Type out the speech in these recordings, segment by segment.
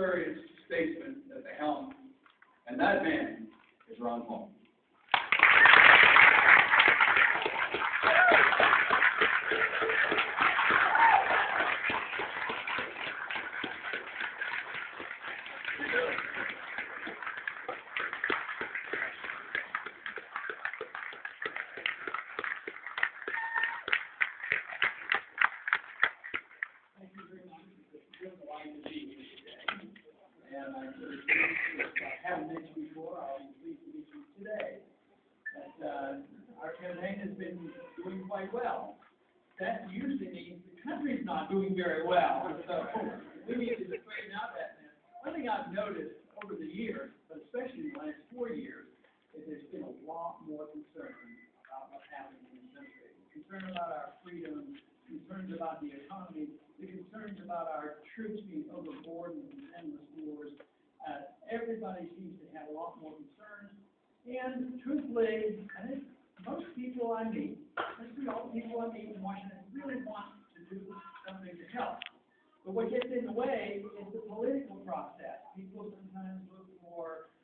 experienced statesman at the helm, and that man is Ron Paul. And I haven't mentioned before, I'll be pleased to meet you today. That our campaign has been doing quite well. That usually means the country's not doing very well. So we need to straighten out that mess. One thing I've noticed over the years, but especially in the last 4 years, is there's been a lot more concern about what's happening in the country. Concern about our freedom, concerns about the economy, the concerns about our troops being overboard in these endless wars. Everybody seems to have a lot more concerns. And truthfully, I think most people I meet, especially all the people I meet in Washington, really want to do something to help. But what gets in the way is the political process. People sometimes look for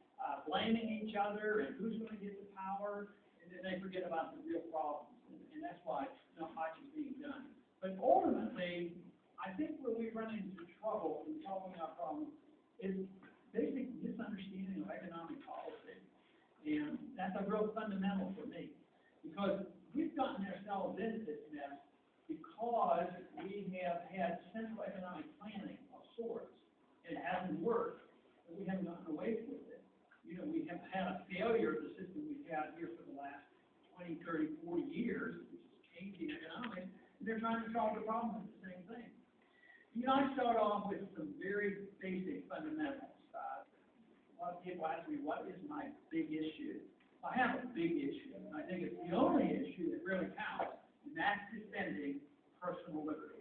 blaming each other and who's going to get the power, and then they forget about the real problems. And that's why not much is being done. But ultimately, I think where we run into trouble in solving our problems is basic misunderstanding of economic policy. And that's a real fundamental for me. Because we've gotten ourselves into this mess because we have had central economic planning of sorts. It hasn't worked, but we haven't gotten away with it. You know, we have had a failure of the system we've had here for the last 20, 30, 40 years, which is changing economics, and they're trying to solve the problem with the same thing. You know, I start off with some very basic fundamentals. A lot of people ask me, what is my big issue? I have a big issue, and I think it's the only issue that really counts, and that's defending personal liberty.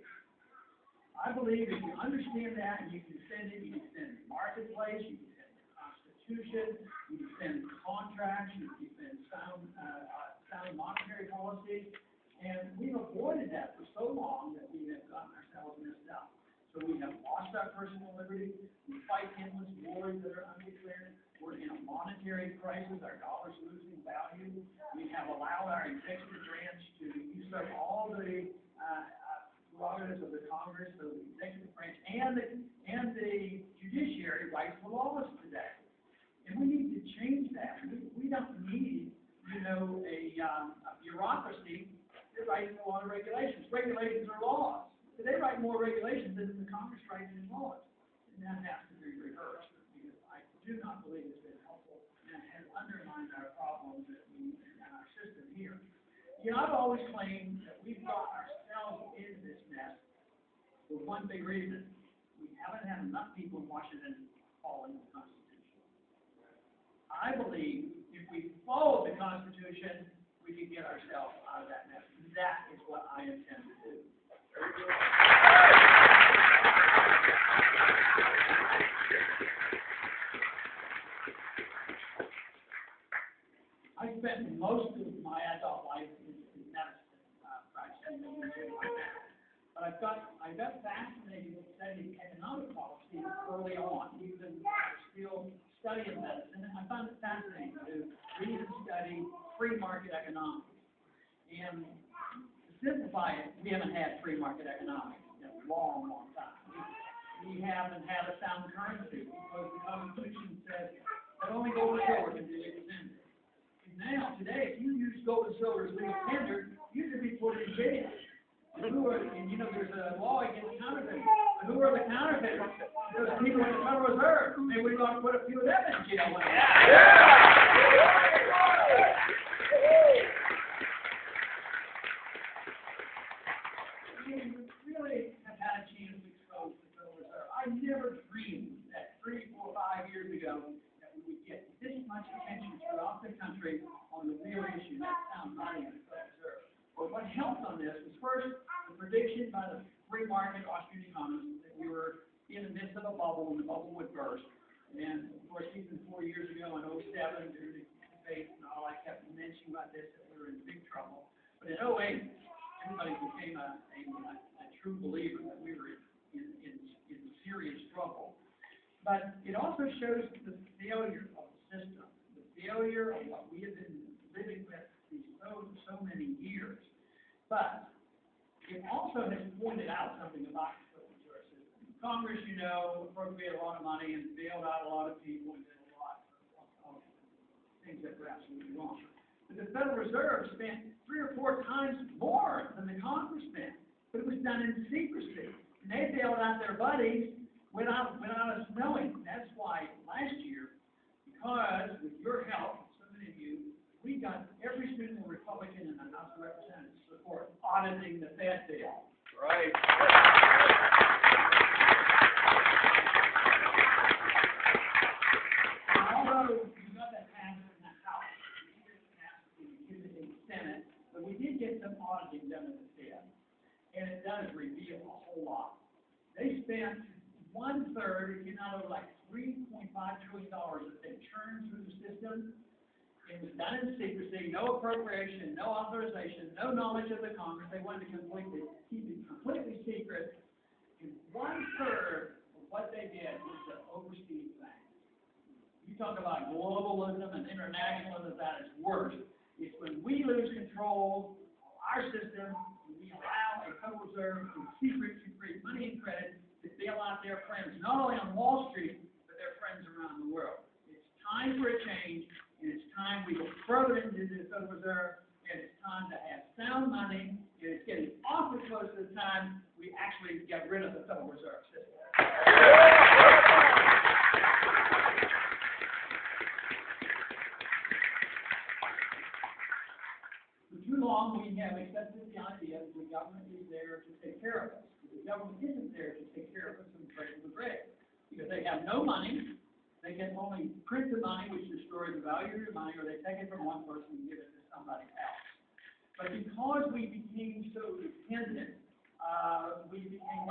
I believe if you understand that and you can defend it, you can defend the marketplace, you can defend the Constitution, you can defend contracts, you can defend sound monetary policy, and we've avoided that for so long that we have gotten ourselves messed up. So we have lost our personal liberty, we fight endless wars that are undeclared, we're in a monetary crisis, our dollar's losing value, we have allowed our executive branch to usurp all the prerogatives of the Congress, so the executive branch and the judiciary writes the laws today. And we need to change that. We don't need, you know, a bureaucracy that writes a lot of regulations. Regulations are laws. They write more regulations than the Congress writes in laws. And that has to be reversed, because I do not believe it's been helpful and has undermined our problems that we and our system here. You know, I've always claimed that we've got ourselves into this mess for one big reason. We haven't had enough people in Washington following the Constitution. I believe if we follow the Constitution, we can get ourselves out of that mess. That is what I intend to do. I spent most of my adult life in medicine, practicing like that. But I got fascinated with studying economic policy early on, even still studying medicine, and I found it fascinating to read and study free market economics. And to simplify it, we haven't had free market economics in a long, long time. We haven't had a sound currency because the Constitution says that only gold and silver can be legal tender. Now, today, if you use gold and silver as legal tender, you could be put in jail. And you know, there's a law against counterfeiting. And who are the counterfeiters? Those people in the Federal Reserve. Maybe we ought to put a few of them in jail. Really have had a chance to expose the Federal Reserve. I never dreamed that 3, 4, 5 years ago that we would get this much attention throughout the country on the real issue, that sound money in the Federal Reserve. But what helped on this was first the prediction by the free market Austrian economists that we were in the midst of a bubble and the bubble would burst. And of course, even 4 years ago in 2007, during the debate and all, I kept mentioning about this, that we were in big trouble. But in 2008, everybody became a true believer that we were in serious trouble. But it also shows the failure of the system, the failure of what we have been living with these so many years. But it also has pointed out something about the Federal Reserve System. Congress, you know, appropriated a lot of money and bailed out a lot of people and did a lot of things that were absolutely wrong. But the Federal Reserve spent 3 or 4 times more than the Congress spent, but it was done in secrecy. And they bailed out their buddies without us knowing. That's why last year, because with your help, so many of you, we got every single Republican in the House of Representatives to support auditing the Fed bill. Right. Although you got that passed in the House, we didn't pass it in the Senate, but we did get some auditing done in the Fed, and it does reveal a whole lot. They spent 1/3, if not over like $3.5 trillion that they churned through the system. It was done in secrecy, no appropriation, no authorization, no knowledge of the Congress. They wanted to keep it completely secret. And 1/3 of what they did was to oversee things. You talk about globalism and internationalism at its worst. It's when we lose control of our system, when we allow a Federal Reserve in secret to create money and credit to bail out their friends, not only on Wall Street, but their friends around the world. It's time for a change. And it's time we go further into the Federal Reserve, and it's time to have sound money, and it's getting awfully close to the time we actually get rid of the Federal Reserve System. For too long, we have accepted the idea that the government is there to take care of us. But the government isn't there to take care of us from the cradle to the grave, because they have no money. They can only print the money, which destroys the value of your money, or they take it from one person and give it to somebody else. But because we became so dependent, we became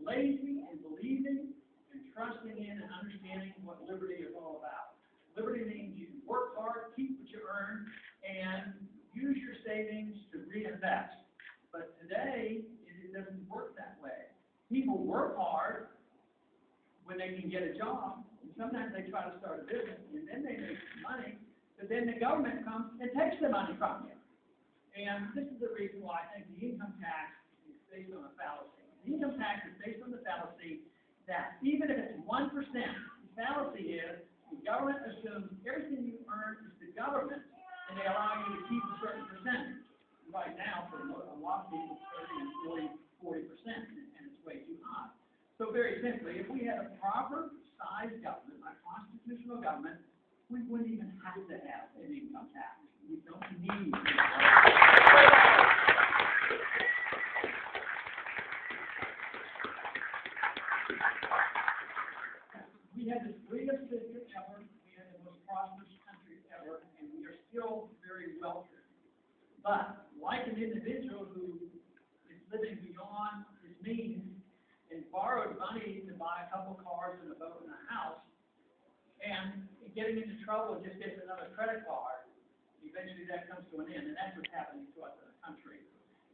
lazy in believing and trusting in and understanding what liberty is all about. Liberty means you work hard, keep what you earn, and use your savings to reinvest. But today, it doesn't work that way. People work hard when they can get a job. Sometimes they try to start a business, and then they make some money, but then the government comes and takes the money from you. And this is the reason why I think the income tax is based on a fallacy. The income tax is based on the fallacy that even if it's 1%, the fallacy is the government assumes everything you earn is the government, and they allow you to keep a certain percentage. Right now, for a lot of people, 30 and 40%, and it's way too high. So very simply, if we had a proper size government, a constitutional government, we wouldn't even have to have an income tax. We don't need it. We had the freest system ever. We had the most prosperous country ever, and we are still very wealthy. But like an individual who is living beyond his means and borrowed money to buy a couple cars and a boat and a house, and getting into trouble and just gets another credit card, eventually that comes to an end, and that's what's happening to us in the country.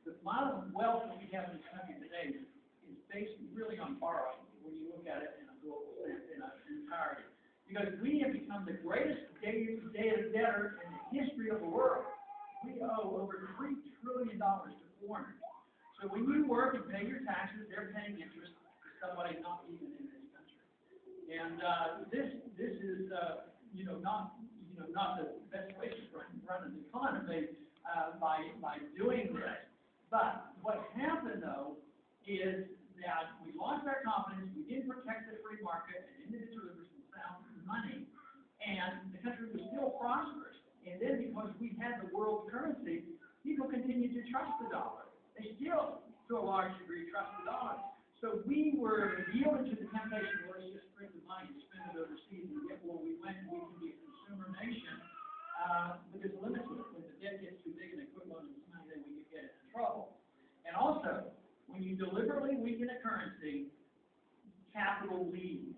The amount of wealth that we have in this country today is based really on borrowing when you look at it in a global sense, in an entirety. Because we have become the greatest debtor in the history of the world. We owe over $3 trillion to foreigners. So when you work and pay your taxes, they're paying interest to somebody not even in this country. And this is not the best way to run an economy by doing this. But what happened though is that we lost our confidence. We didn't protect the free market and individuals found money, and the country was still prosperous. And then because we had the world currency, people continued to trust the dollar. They still, to a large degree, trust the dollar. So we were yielded to the temptation, let's just print the money and spend it overseas and get where we went, and we can be a consumer nation. But there's a limit to it. When the debt gets too big and they put loan in money, then we get into trouble. And also, when you deliberately weaken a currency, capital leaves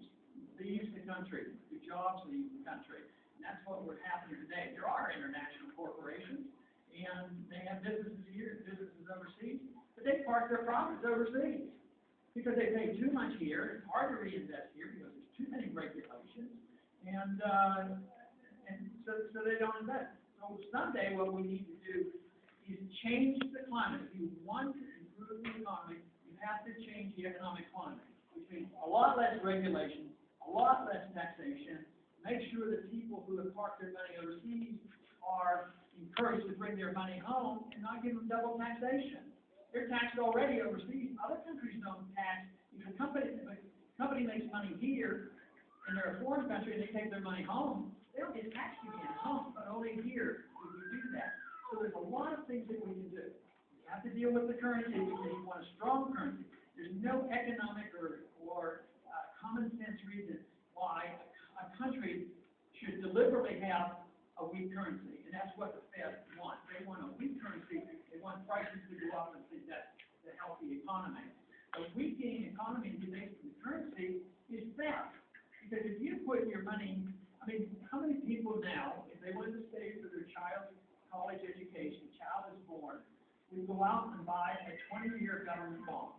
the country. The jobs leave the country. And that's what we're happening today. There are international corporations, and they have businesses here and businesses overseas, but they park their profits overseas because they pay too much here. It's hard to reinvest here because there's too and so they don't invest. So someday what we need to do is change the climate. If you want to improve the economy, you have to change the economic climate, which means a lot less regulation, a lot less taxation. Make sure that people who have parked their money overseas are encouraged to bring their money home and not give them double taxation. They're taxed already overseas. Other countries don't tax. If a company makes money here and they're a foreign country and they take their money home, they don't get taxed again at home, but only here we can do that. So there's a lot of things that we can do. You have to deal with the currency because you want a strong currency. There's no economic or common sense reason why a country should deliberately have a weak currency, and that's what the Fed wants. They want a weak currency. They want prices to go up and think that's the healthy economy. A weakening economy based on the currency is theft. Because if you put your money, I mean, how many people now, if they wanted to save for their child's college education, child is born, we go out and buy a 20-year government bond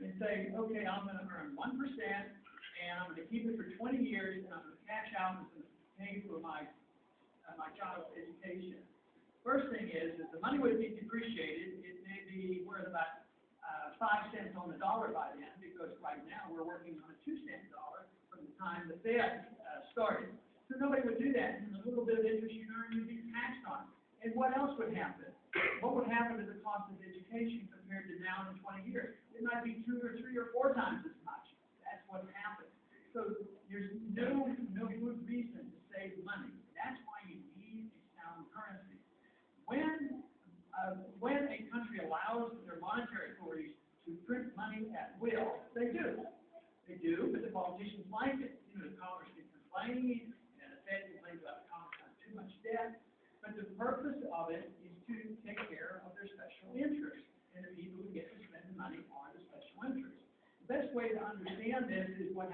and say, okay, I'm going to earn 1%, and I'm going to keep it for 20 years, and I'm going to cash out and it's going to pay for my child's education. First thing is, if the money would be depreciated, it may be worth about 5 cents on the dollar by then, because right now we're working on a 2-cent dollar from the time the Fed started. So nobody would do that, and the little bit of interest you earn would be taxed on. And what else would happen? What would happen to the cost of education compared to now in 20 years? It might be 2 or 3 or 4 times as much. That's what happened. So there's no good reason to save money. That's why you need a sound currency. When a country allows their monetary authorities to print money at will, they do. They do, but the politicians like it. You know, the Congress can complain, and the Fed complains about the Congress having too much debt. But the purpose of it is to take care of their special interests and the people who get to spend the money on the special interests. The best way to understand this is what